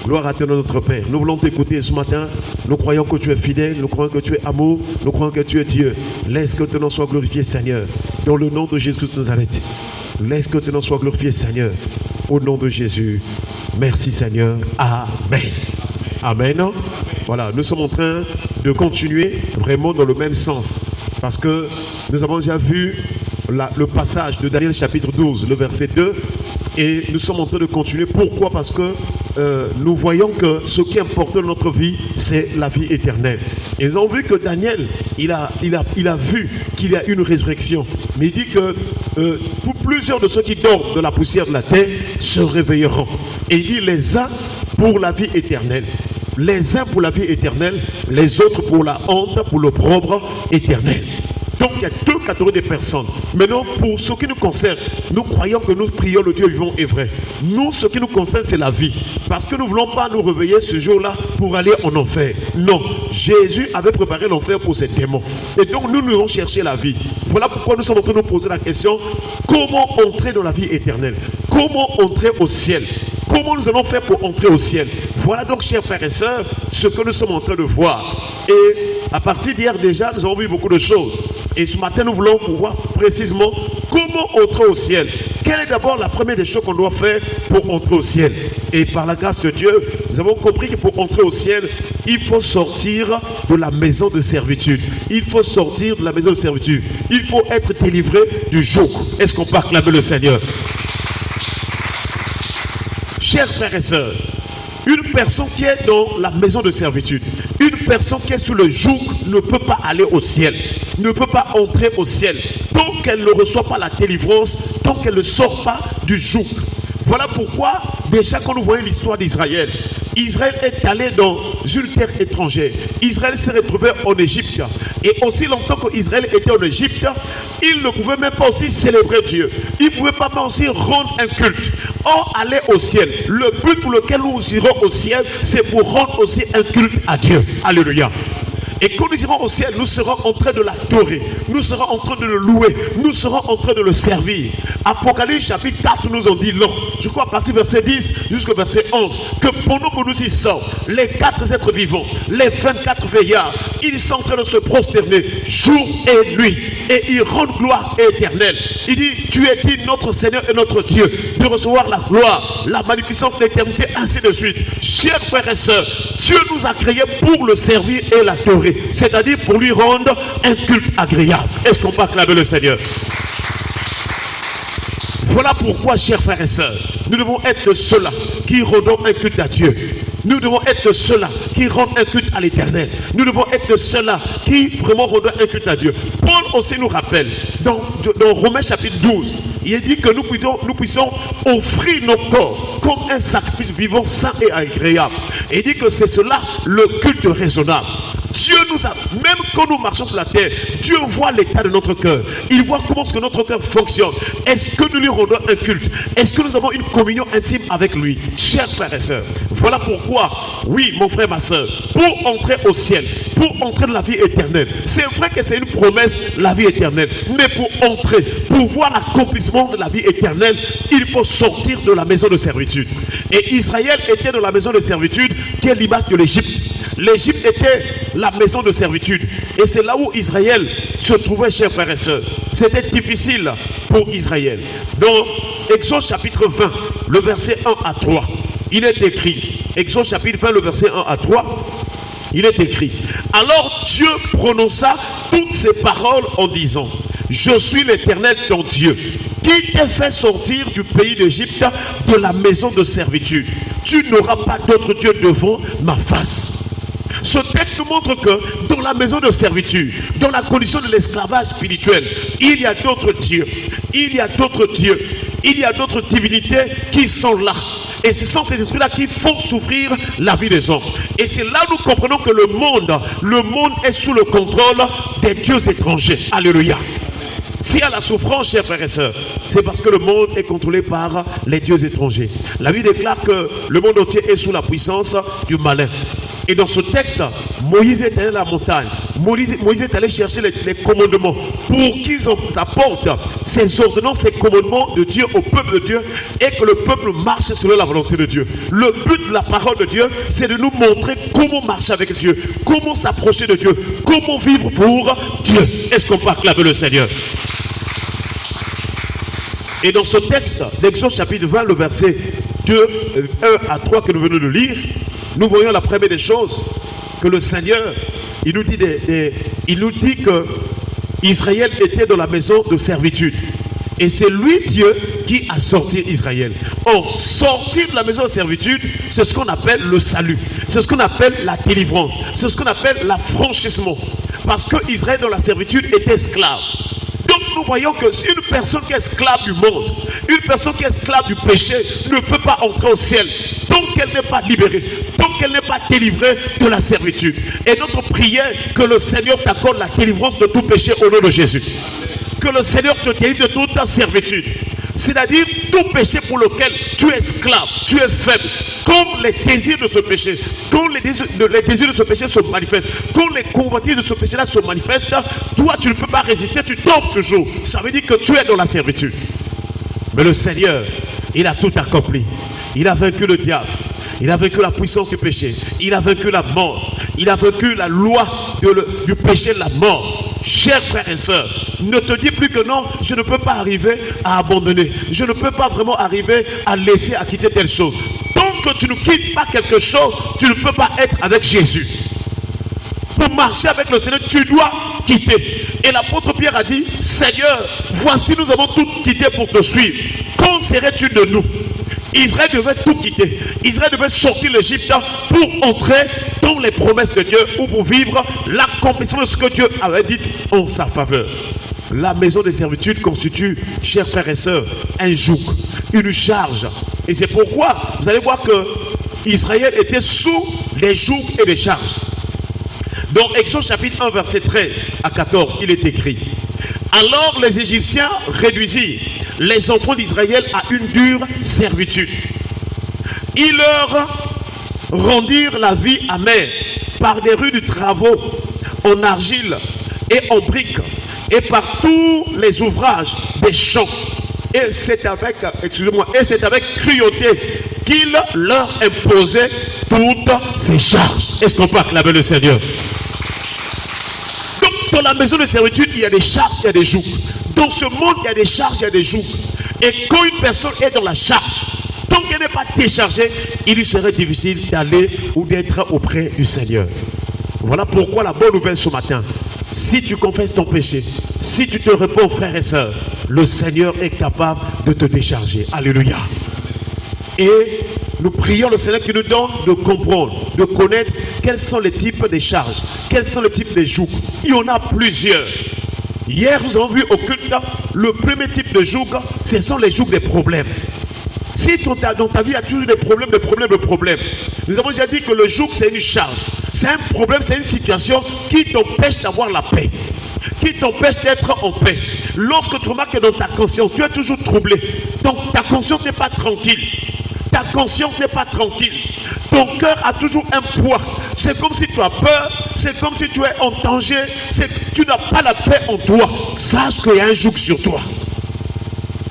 Gloire à toi, notre Père. Nous voulons t'écouter ce matin. Nous croyons que tu es fidèle, nous croyons que tu es amour, nous croyons que tu es Dieu. Laisse que ton nom soit glorifié, Seigneur. Dans le nom de Jésus de Nazareth. Laisse que ton nom soit glorifié, Seigneur. Au nom de Jésus. Merci, Seigneur. Amen. Amen. Voilà, nous sommes en train de continuer vraiment dans le même sens. Parce que nous avons déjà vu le passage de Daniel chapitre 12, le verset 2. Et nous sommes en train de continuer. Pourquoi? Parce que nous voyons que ce qui importe dans notre vie, c'est la vie éternelle. Et nous avons vu que Daniel, il a vu qu'il y a une résurrection. Mais il dit que pour plusieurs de ceux qui dorment de la poussière de la terre se réveilleront. Et il dit les uns pour la vie éternelle. Les uns pour la vie éternelle, les autres pour la honte, pour l'opprobre éternel. Donc il y a deux catégories de personnes. Maintenant, pour ce qui nous concerne, nous croyons que nous prions le Dieu vivant et vrai. Nous, ce qui nous concerne, c'est la vie. Parce que nous ne voulons pas nous réveiller ce jour-là pour aller en enfer. Non, Jésus avait préparé l'enfer pour ses démons. Et donc nous devons chercher la vie. Voilà pourquoi nous sommes en train de nous poser la question, comment entrer dans la vie éternelle? Comment entrer au ciel? Comment nous allons faire pour entrer au ciel? Voilà donc, chers frères et sœurs, ce que nous sommes en train de voir. Et à partir d'hier déjà, nous avons vu beaucoup de choses. Et ce matin, nous voulons voir précisément comment entrer au ciel. Quelle est d'abord la première des choses qu'on doit faire pour entrer au ciel? Et par la grâce de Dieu, nous avons compris que pour entrer au ciel, il faut sortir de la maison de servitude. Il faut sortir de la maison de servitude. Il faut être délivré du joug. Est-ce qu'on peut acclamer le Seigneur? Chers frères et sœurs, une personne qui est dans la maison de servitude, une personne qui est sous le joug ne peut pas aller au ciel, ne peut pas entrer au ciel, tant qu'elle ne reçoit pas la délivrance, tant qu'elle ne sort pas du joug. Voilà pourquoi, déjà quand nous voyons l'histoire d'Israël, Israël est allé dans une terre étrangère. Israël s'est retrouvé en Égypte. Et aussi longtemps qu'Israël était en Égypte, il ne pouvait même pas aussi célébrer Dieu. Il ne pouvait pas aussi rendre un culte. Or, aller au ciel, le but pour lequel nous irons au ciel, c'est pour rendre aussi un culte à Dieu. Alléluia. Et quand nous irons au ciel, nous serons en train de l'adorer, nous serons en train de le louer, nous serons en train de le servir. Apocalypse chapitre 4 nous en dit long, je crois à partir du verset 10 jusqu'au verset 11, que pendant que nous y sommes, les 4 êtres vivants, les 24 veillards, ils sont en train de se prosterner jour et nuit, et ils rendent gloire éternelle. Il dit, tu es dit notre Seigneur et notre Dieu, de recevoir la gloire, la magnificence, l'éternité, ainsi de suite. Chers frères et sœurs, Dieu nous a créés pour le servir et l'adorer. C'est-à-dire pour lui rendre un culte agréable. Est-ce qu'on peut acclamer le Seigneur? Voilà pourquoi, chers frères et sœurs, nous devons être ceux-là qui rendons un culte à Dieu. Nous devons être ceux-là qui rendent un culte à l'Éternel. Nous devons être ceux-là qui vraiment rendent un culte à Dieu. Paul aussi nous rappelle, dans Romains chapitre 12, il est dit que nous puissions offrir nos corps comme un sacrifice vivant, saint et agréable. Et il dit que c'est cela le culte raisonnable. Dieu nous a, même quand nous marchons sur la terre, Dieu voit l'état de notre cœur. Il voit comment est-ce que notre cœur fonctionne. Est-ce que nous lui rendons un culte? Est-ce que nous avons une communion intime avec lui? Chers frères et sœurs, voilà pourquoi, oui mon frère, ma soeur, pour entrer au ciel, pour entrer dans la vie éternelle, c'est vrai que c'est une promesse, la vie éternelle, mais pour entrer, pour voir l'accomplissement de la vie éternelle, il faut sortir de la maison de servitude. Et Israël était dans la maison de servitude qui est l'image de l'Égypte. L'Égypte était la maison de servitude. Et c'est là où Israël se trouvait, chers frères et sœurs. C'était difficile pour Israël. Dans Exode chapitre 20, le verset 1 à 3, il est écrit, Exode chapitre 20, le verset 1 à 3, il est écrit, alors Dieu prononça toutes ces paroles en disant, je suis l'Éternel ton Dieu, qui t'a fait sortir du pays d'Égypte, de la maison de servitude. Tu n'auras pas d'autre Dieu devant ma face. Ce texte nous montre que dans la maison de servitude, dans la condition de l'esclavage spirituel, il y a d'autres dieux, il y a d'autres dieux, il y a d'autres divinités qui sont là. Et ce sont ces esprits-là qui font souffrir la vie des hommes. Et c'est là que nous comprenons que le monde est sous le contrôle des dieux étrangers. Alléluia. S'il y a la souffrance, chers frères et sœurs, c'est parce que le monde est contrôlé par les dieux étrangers. La Bible déclare que le monde entier est sous la puissance du malin. Et dans ce texte, Moïse est allé à la montagne. Moïse est allé chercher les commandements pour qu'ils apportent ces ordonnances, ces commandements de Dieu au peuple de Dieu et que le peuple marche selon la volonté de Dieu. Le but de la parole de Dieu, c'est de nous montrer comment marcher avec Dieu, comment s'approcher de Dieu, comment vivre pour Dieu. Est-ce qu'on peut acclamer le Seigneur? Et dans ce texte d'Exode chapitre 20, le verset 2, 1 à 3 que nous venons de lire, nous voyons la première des choses que le Seigneur, il nous dit que Israël était dans la maison de servitude. Et c'est lui, Dieu, qui a sorti Israël. Or, sortir de la maison de servitude, c'est ce qu'on appelle le salut. C'est ce qu'on appelle la délivrance. C'est ce qu'on appelle l'affranchissement. Parce que Israël dans la servitude était esclave. Donc nous voyons que si une personne qui est esclave du monde, une personne qui est esclave du péché, ne peut pas entrer au ciel tant qu'elle n'est pas libérée, tant qu'elle n'est pas délivrée de la servitude. Et notre prière, que le Seigneur t'accorde la délivrance de tout péché au nom de Jésus. Que le Seigneur te délivre de toute ta servitude. C'est-à-dire tout péché pour lequel tu es esclave, tu es faible. Quand les désirs de ce péché, quand les désirs de ce péché se manifestent, quand les convoitises de ce péché-là se manifestent, toi tu ne peux pas résister, tu tombes toujours. Ça veut dire que tu es dans la servitude. Mais le Seigneur, il a tout accompli. Il a vaincu le diable. Il a vaincu la puissance du péché. Il a vaincu la mort. Il a vaincu la loi du péché de la mort. Chers frères et sœurs, ne te dis plus que non, je ne peux pas arriver à abandonner. Je ne peux pas vraiment arriver à laisser, à quitter telle chose. Tant que tu ne quittes pas quelque chose, tu ne peux pas être avec Jésus. Pour marcher avec le Seigneur, tu dois quitter. Et l'apôtre Pierre a dit, Seigneur, voici nous avons tout quitté pour te suivre. Quand serais-tu de nous? Israël devait tout quitter. Israël devait sortir l'Égypte pour entrer dans les promesses de Dieu ou pour vivre l'accomplissement de ce que Dieu avait dit en sa faveur. La maison de servitude constitue, chers frères et sœurs, un joug, une charge. Et c'est pourquoi vous allez voir que Israël était sous les jougs et les charges. Dans Exode chapitre 1, verset 13 à 14, il est écrit: alors les Égyptiens réduisirent les enfants d'Israël à une dure servitude. Ils leur rendirent la vie amère par des rudes travaux en argile et en briques et par tous les ouvrages des champs. Et c'est avec, avec cruauté qu'ils leur imposaient toutes ces charges. Est-ce qu'on peut acclamer le Seigneur? Donc dans la maison de servitude, il y a des charges, il y a des jougs. Dans ce monde, il y a des charges, il y a des jougs. Et quand une personne est dans la charge, tant qu'elle n'est pas déchargée, il lui serait difficile d'aller ou d'être auprès du Seigneur. Voilà pourquoi la bonne nouvelle ce matin, si tu confesses ton péché, si tu te réponds, frères et sœurs, le Seigneur est capable de te décharger. Alléluia. Et nous prions le Seigneur qui nous donne de comprendre, de connaître quels sont les types de charges, quels sont les types de jougs. Il y en a plusieurs. Hier, nous avons vu au culte, le premier type de joug, ce sont les jougs des problèmes. Si dans ta vie, il y a toujours des problèmes. Nous avons déjà dit que le joug, c'est une charge. C'est un problème, c'est une situation qui t'empêche d'avoir la paix, qui t'empêche d'être en paix. Lorsque tu remarques que dans ta conscience, tu es toujours troublé. Donc ta conscience n'est pas tranquille. Ta conscience n'est pas tranquille. Ton cœur a toujours un poids. C'est comme si tu as peur. C'est comme si tu es en danger. Tu n'as pas la paix en toi. Sache qu'il y a un joug sur toi.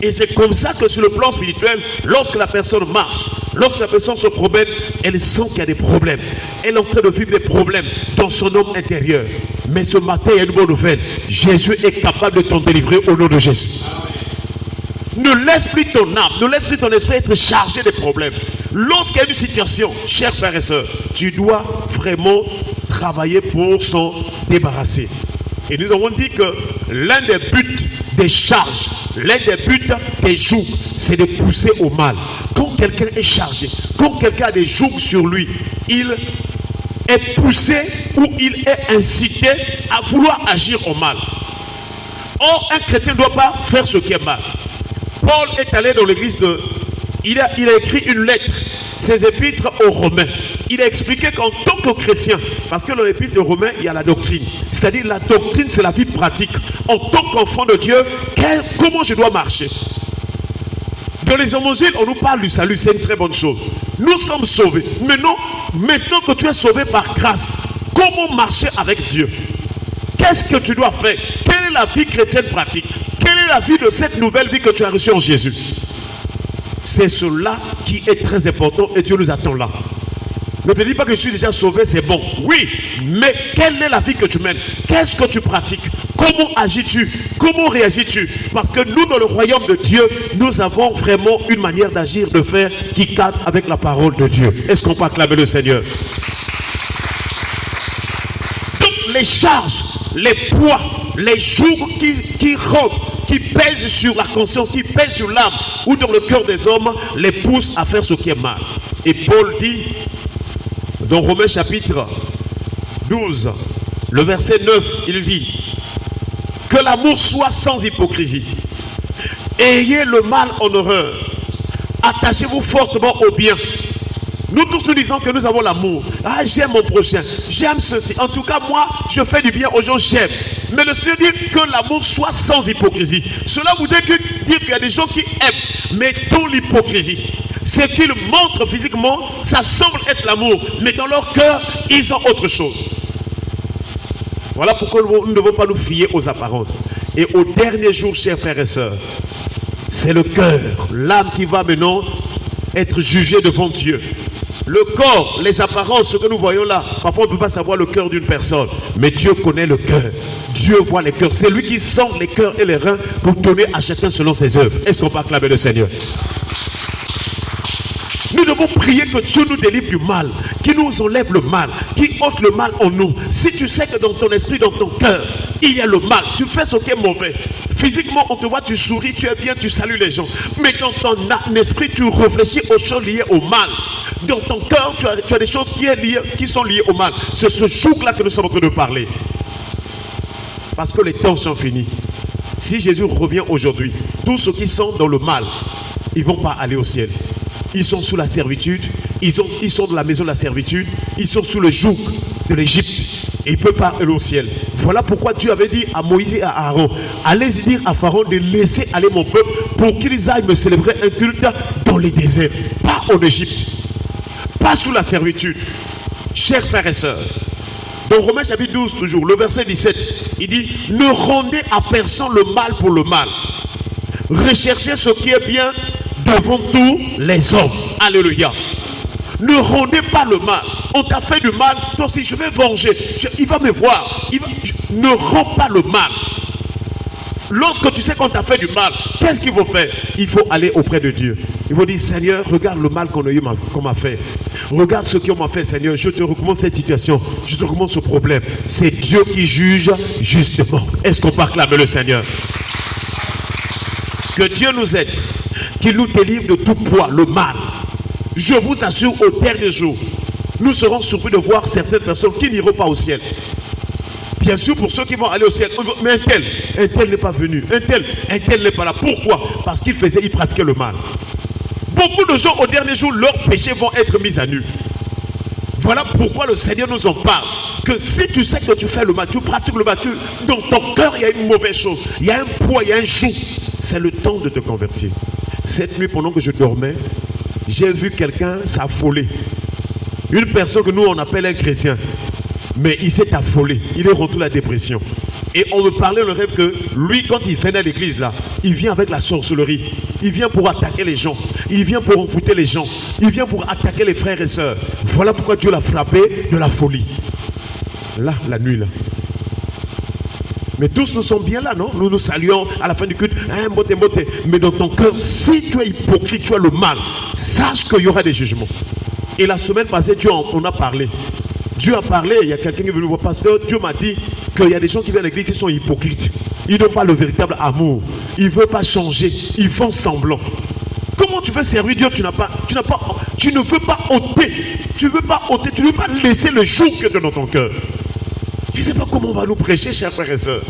Et c'est comme ça que sur le plan spirituel, lorsque la personne marche, lorsque la personne se promène, elle sent qu'il y a des problèmes. Elle est en train de vivre des problèmes dans son homme intérieur. Mais ce matin, il y a une bonne nouvelle. Jésus est capable de t'en délivrer au nom de Jésus. Ne laisse plus ton âme, ne laisse plus ton esprit être chargé des problèmes. Lorsqu'il y a une situation, chers frères et sœurs, tu dois vraiment travailler pour s'en débarrasser. Et nous avons dit que l'un des buts des charges, l'un des buts des jougs, c'est de pousser au mal. Quand quelqu'un est chargé, quand quelqu'un a des jougs sur lui, il est poussé ou il est incité à vouloir agir au mal. Or, un chrétien ne doit pas faire ce qui est mal. Paul est allé dans l'église il a écrit une lettre, ses épîtres aux Romains. Il a expliqué qu'en tant que chrétien, parce que dans l'épître de Romains, il y a la doctrine. C'est-à-dire la doctrine, c'est la vie pratique. En tant qu'enfant de Dieu, comment je dois marcher? Dans les évangiles, on nous parle du salut, c'est une très bonne chose. Nous sommes sauvés. Maintenant que tu es sauvé par grâce, comment marcher avec Dieu? Qu'est-ce que tu dois faire? Quelle est la vie chrétienne pratique? Quelle est la vie de cette nouvelle vie que tu as reçue en Jésus? C'est cela qui est très important et Dieu nous attend là. Ne te dis pas que je suis déjà sauvé, c'est bon. Oui, mais quelle est la vie que tu mènes? Qu'est-ce que tu pratiques? Comment agis-tu? Comment réagis-tu? Parce que nous, dans le royaume de Dieu, nous avons vraiment une manière d'agir, de faire qui cadre avec la parole de Dieu. Est-ce qu'on peut acclamer le Seigneur? Toutes les charges, les poids, les jours qui rentrent, qui pèsent sur la conscience, qui pèsent sur l'âme ou dans le cœur des hommes, les poussent à faire ce qui est mal. Et Paul dit dans Romains chapitre 12, le verset 9, il dit que l'amour soit sans hypocrisie. Ayez le mal en horreur. Attachez-vous fortement au bien. Nous tous nous disons que nous avons l'amour. Ah, j'aime mon prochain, j'aime ceci. En tout cas, moi, je fais du bien aux gens, j'aime. Mais le Seigneur dit que l'amour soit sans hypocrisie. Cela voudrait dire qu'il y a des gens qui aiment, mais dans l'hypocrisie. Ce qu'ils montrent physiquement, ça semble être l'amour, mais dans leur cœur, ils ont autre chose. Voilà pourquoi nous ne devons pas nous fier aux apparences. Et au dernier jour, chers frères et sœurs, c'est le cœur, l'âme qui va maintenant être jugée devant Dieu. Le corps, les apparences, ce que nous voyons là, parfois on ne peut pas savoir le cœur d'une personne, mais Dieu connaît le cœur. Dieu voit les cœurs. C'est lui qui sent les cœurs et les reins pour donner à chacun selon ses œuvres. Est-ce qu'on peut acclamer le Seigneur? Nous devons prier que Dieu nous délivre du mal, qui nous enlève le mal, qui ôte le mal en nous. Si tu sais que dans ton esprit, dans ton cœur, il y a le mal, tu fais ce qui est mauvais. Physiquement, on te voit, tu souris, tu es bien, tu salues les gens. Mais dans ton esprit, tu réfléchis aux choses liées au mal. Dans ton cœur, tu as des choses qui sont liées au mal. C'est ce jour-là que nous sommes en train de parler. Parce que les temps sont finis. Si Jésus revient aujourd'hui, tous ceux qui sont dans le mal, ils ne vont pas aller au ciel. Ils sont sous la servitude, ils sont dans la maison de la servitude, ils sont sous le joug de l'Égypte et ils ne peuvent pas aller au ciel. Voilà pourquoi Dieu avait dit à Moïse et à Aaron, allez dire à Pharaon de laisser aller mon peuple pour qu'ils aillent me célébrer un culte dans les déserts, pas en Égypte, pas sous la servitude. Chers frères et sœurs, dans Romains chapitre 12 toujours, le verset 17, il dit, ne rendez à personne le mal pour le mal. Recherchez ce qui est bien devant tous les hommes. Alléluia. Ne rendez pas le mal. On t'a fait du mal, toi aussi je vais venger. Il va me voir. Ne rends pas le mal. Lorsque tu sais qu'on t'a fait du mal, qu'est-ce qu'il faut faire? Il faut aller auprès de Dieu. Il faut dire, Seigneur, regarde le mal qu'on m'a fait. Regarde ce qu'on m'a fait, Seigneur. Je te recommande cette situation. Je te recommande ce problème. C'est Dieu qui juge justement. Est-ce qu'on peut acclamer le Seigneur? Que Dieu nous aide, qu'il nous délivre de tout poids, le mal. Je vous assure, au dernier jour, nous serons surpris de voir certaines personnes qui n'iront pas au ciel. Bien sûr, pour ceux qui vont aller au ciel, mais un tel n'est pas venu, un tel n'est pas là. Pourquoi? Parce qu'il pratiquait le mal. Beaucoup de gens au dernier jour, leurs péchés vont être mis à nu. Voilà pourquoi le Seigneur nous en parle. Que si tu sais que tu fais le mal, tu pratiques le mal, dans ton cœur il y a une mauvaise chose, il y a un poids, il y a un joug. C'est le temps de te convertir. Cette nuit, pendant que je dormais, j'ai vu quelqu'un s'affoler. Une personne que nous on appelle un chrétien. Mais il s'est affolé, il est rentré dans la dépression. Et on me parlait le rêve que lui, quand il venait à l'église là, il vient avec la sorcellerie. Il vient pour attaquer les gens. Il vient pour envoûter les gens. Il vient pour attaquer les frères et sœurs. Voilà pourquoi Dieu l'a frappé de la folie. Là, la nuit là. Mais tous nous sommes bien là, non? Nous nous saluons à la fin du culte. Hein, moté. Mais dans ton cœur, si tu es hypocrite, tu as le mal, sache qu'il y aura des jugements. Et la semaine passée, Dieu en a parlé. Dieu a parlé, il y a quelqu'un qui est venu voir, pasteur, Dieu m'a dit qu'il y a des gens qui viennent à l'église qui sont hypocrites. Ils n'ont pas le véritable amour. Ils ne veulent pas changer. Ils font semblant. Comment tu veux servir Dieu? Tu ne veux pas ôter. Tu ne veux pas ôter. Tu ne veux pas laisser le joug que tu as dans ton cœur. Je ne sais pas comment on va nous prêcher, chers frères et sœurs.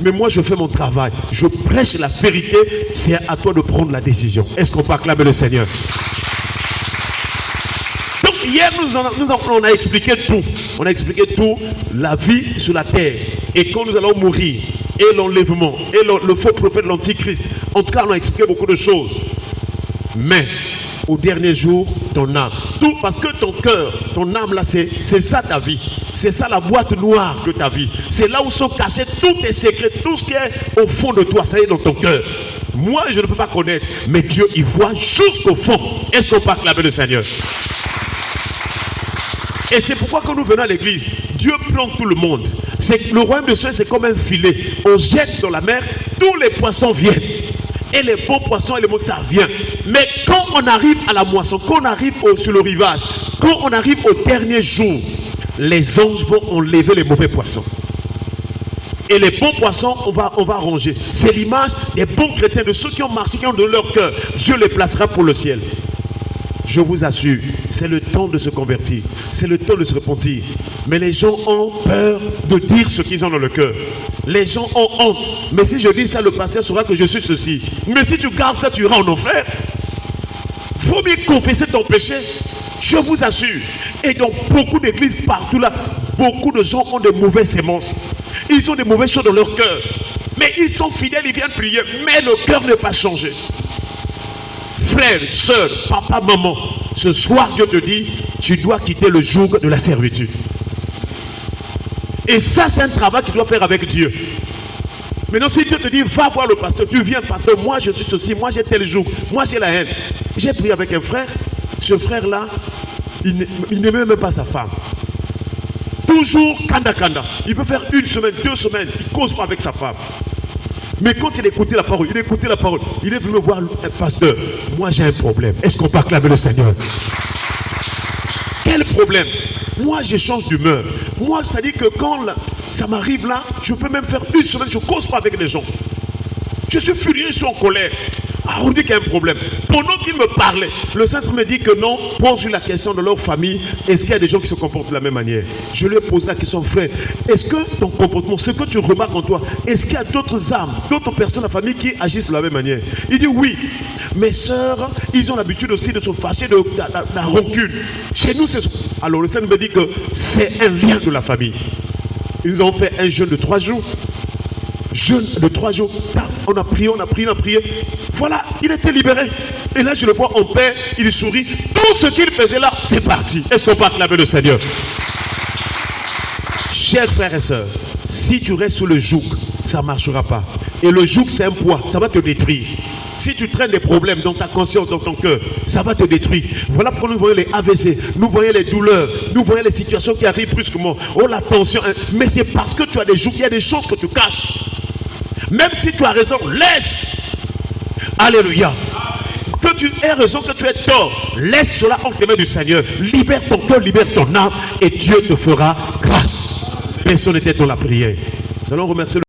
Mais moi, je fais mon travail. Je prêche la vérité. C'est à toi de prendre la décision. Est-ce qu'on peut acclamer le Seigneur? Hier, on a expliqué tout. On a expliqué tout, la vie sur la terre. Et quand nous allons mourir, et l'enlèvement, et le faux prophète, l'antichrist. En tout cas, on a expliqué beaucoup de choses. Mais, au dernier jour ton âme. Tout parce que ton cœur, ton âme là, c'est ça ta vie. C'est ça la boîte noire de ta vie. C'est là où sont cachés tous tes secrets, tout ce qui est au fond de toi, ça y est dans ton cœur. Moi, je ne peux pas connaître, mais Dieu, il voit jusqu'au fond. Est-ce qu'on peut acclamer le Seigneur? Et c'est pourquoi quand nous venons à l'église, Dieu plante tout le monde. Le royaume de Dieu, c'est comme un filet. On jette dans la mer, tous les poissons viennent. Et les bons poissons et les mauvais, ça vient. Mais quand on arrive à la moisson, quand on arrive sur le rivage, quand on arrive au dernier jour, les anges vont enlever les mauvais poissons. Et les bons poissons, on va ranger. C'est l'image des bons chrétiens, de ceux qui ont marché, qui ont donné leur cœur. Dieu les placera pour le ciel. Je vous assure, c'est le temps de se convertir. C'est le temps de se repentir. Mais les gens ont peur de dire ce qu'ils ont dans le cœur. Les gens ont honte. Mais si je dis ça, le pasteur saura que je suis ceci. Mais si tu gardes ça, tu iras en enfer. Il faut bien confesser ton péché. Je vous assure. Et dans beaucoup d'églises partout là, beaucoup de gens ont de mauvaises sémences. Ils ont des mauvaises choses dans leur cœur. Mais ils sont fidèles, ils viennent prier. Mais le cœur n'est pas changé. Frère, soeur, papa, maman, ce soir Dieu te dit, tu dois quitter le joug de la servitude. Et ça, c'est un travail que tu dois faire avec Dieu. Maintenant, si Dieu te dit, va voir le pasteur, tu viens, pasteur, moi je suis ceci, moi j'ai tel joug, moi j'ai la haine. J'ai prié avec un frère, ce frère-là, il n'aimait même pas sa femme. Toujours kanda. Il peut faire 1 semaine, 2 semaines, il ne cause pas avec sa femme. Mais quand il écoutait la parole, il est venu me voir, pasteur, moi j'ai un problème. Est-ce qu'on peut acclamer le Seigneur? Quel problème? Moi je change d'humeur. Moi, c'est-à-dire que quand ça m'arrive là, je peux même faire 1 semaine, je ne cause pas avec les gens. Je suis furieux, je suis en colère. Ah, on dit qu'il y a un problème. Pendant qu'il me parlait, le Saint-Esprit me dit que non, pose la question de leur famille. Est-ce qu'il y a des gens qui se comportent de la même manière? Je lui ai posé la question, frère, est-ce que ton comportement, ce que tu remarques en toi, est-ce qu'il y a d'autres âmes, d'autres personnes de la famille qui agissent de la même manière? Il dit oui. Mes sœurs, ils ont l'habitude aussi de se fâcher, de la rancune. Chez nous, c'est... Alors le Saint-Esprit me dit que c'est un lien de la famille. Ils ont fait un jeûne de 3 jours. Jeûne de 3 jours, on a prié. Voilà, il était libéré. Et là, je le vois en paix, il sourit. Tout ce qu'il faisait là, c'est parti. Est-ce qu'on peut acclamer le Seigneur? Chers frères et sœurs, si tu restes sous le joug, ça ne marchera pas. Et le joug, c'est un poids, ça va te détruire. Si tu traînes des problèmes dans ta conscience, dans ton cœur, ça va te détruire. Voilà pourquoi nous voyons les AVC, nous voyons les douleurs, nous voyons les situations qui arrivent brusquement. Oh, la tension. Mais c'est parce que tu as des jougs, il y a des choses que tu caches. Même si tu as raison, laisse. Alléluia. Que tu aies raison, que tu aies tort, laisse cela entre les mains du Seigneur. Libère ton cœur, libère ton âme, et Dieu te fera grâce. Personne n'était dans la prière. Nous allons remercier le